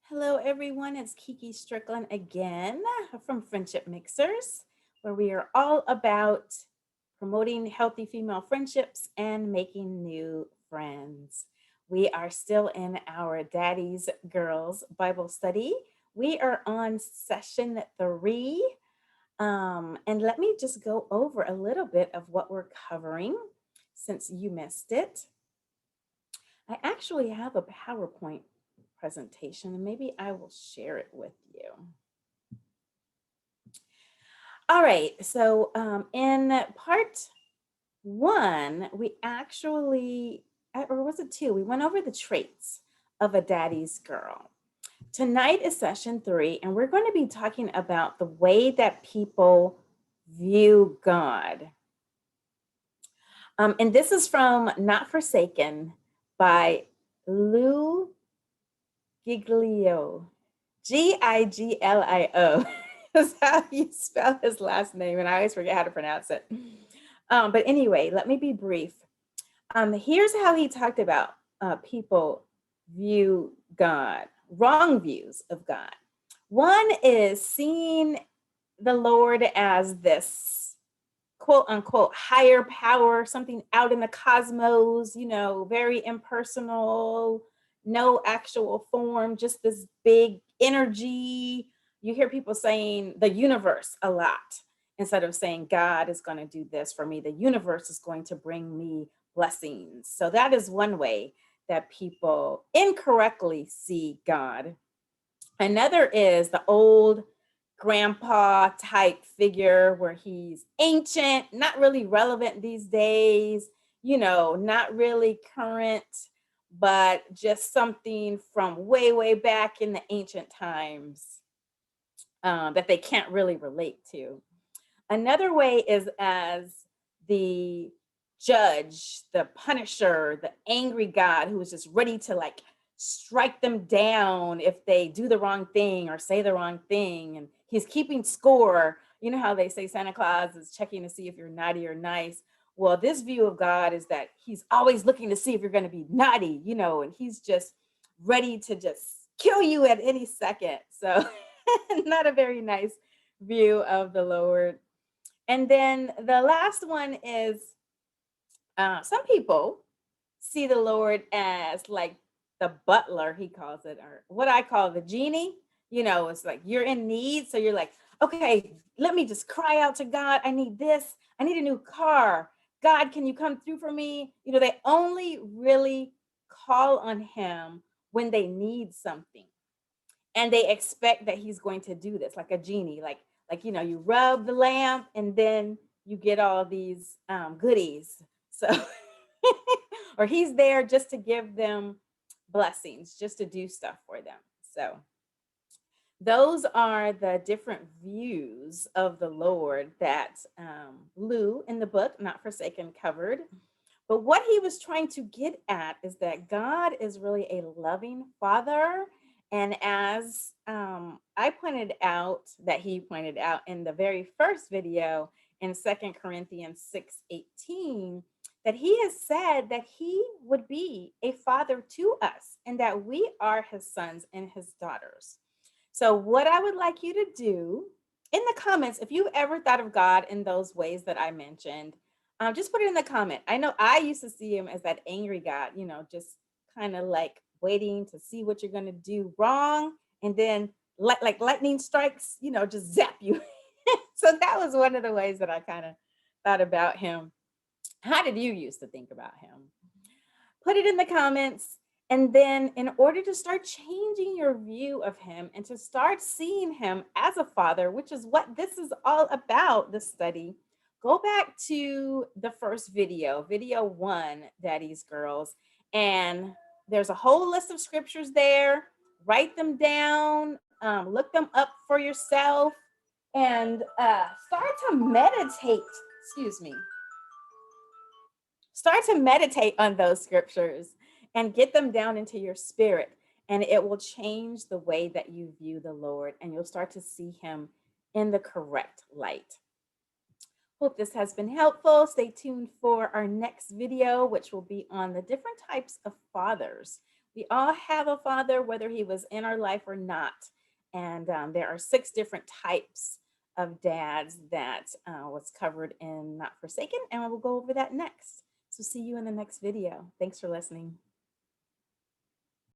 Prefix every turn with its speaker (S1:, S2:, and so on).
S1: Hello, everyone. It's Kiki Strickland again from Friendship Mixers, where we are all about promoting healthy female friendships and making new friends. We are still in our Daddy's Girls Bible study. We are on session 3. And let me just go over a little bit of what we're covering since you missed it. I actually have a PowerPoint presentation and maybe I will share it with you. All right, so in part 1, we actually, or was it 2? We went over the traits of a daddy's girl. Tonight is session 3, and we're going to be talking about the way that people view God. And this is from Not Forsaken by Lou Giglio. Giglio is how you spell his last name, and I always forget how to pronounce it. But anyway, let me be brief. Here's how he talked about people view God, wrong views of God. One is seeing the Lord as this quote unquote higher power, something out in the cosmos, very impersonal, no actual form, just this big energy. You hear people saying the universe a lot instead of saying God is going to do this for me. The universe is going to bring me blessings. So that is one way that people incorrectly see God. Another is the old grandpa type figure where he's ancient, not really relevant these days, not really current, but just something from way, way back in the ancient times that they can't really relate to. Another way is as the judge, the punisher, the angry God who is just ready to like strike them down if they do the wrong thing or say the wrong thing. And he's keeping score. You know how they say Santa Claus is checking to see if you're naughty or nice. Well, this view of God is that he's always looking to see if you're going to be naughty, and he's just ready to just kill you at any second. So, not a very nice view of the Lord. And then the last one is some people see the Lord as like the butler, he calls it, or what I call the genie. It's like you're in need. So you're like, okay, let me just cry out to God. I need this. I need a new car. God, can you come through for me? They only really call on him when they need something. And they expect that he's going to do this, like a genie, like you rub the lamp and then you get all these goodies. So or he's there just to give them blessings, just to do stuff for them. So those are the different views of the Lord that Lou in the book Not Forsaken covered. But what he was trying to get at is that God is really a loving father. And as I pointed out, that he pointed out in the very first video in 2 Corinthians 6:18, that he has said that he would be a father to us and that we are his sons and his daughters. So, what I would like you to do in the comments, if you've ever thought of God in those ways that I mentioned, just put it in the comment. I know I used to see him as that angry God, just kind of like waiting to see what you're going to do wrong. And then, like lightning strikes, just zap you. So, that was one of the ways that I kind of thought about him. How did you used to think about him? Put it in the comments. And then, in order to start changing your view of him and to start seeing him as a father, which is what this is all about, the study, go back to the first video, video 1, Daddy's Girls. And there's a whole list of scriptures there. Write them down, look them up for yourself, and start to meditate. Excuse me. Start to meditate on those scriptures and get them down into your spirit, and it will change the way that you view the Lord, and you'll start to see him in the correct light. Hope this has been helpful. Stay tuned for our next video, which will be on the different types of fathers. We all have a father, whether he was in our life or not. And there are 6 different types of dads that was covered in Not Forsaken. And we'll go over that next. So see you in the next video. Thanks for listening.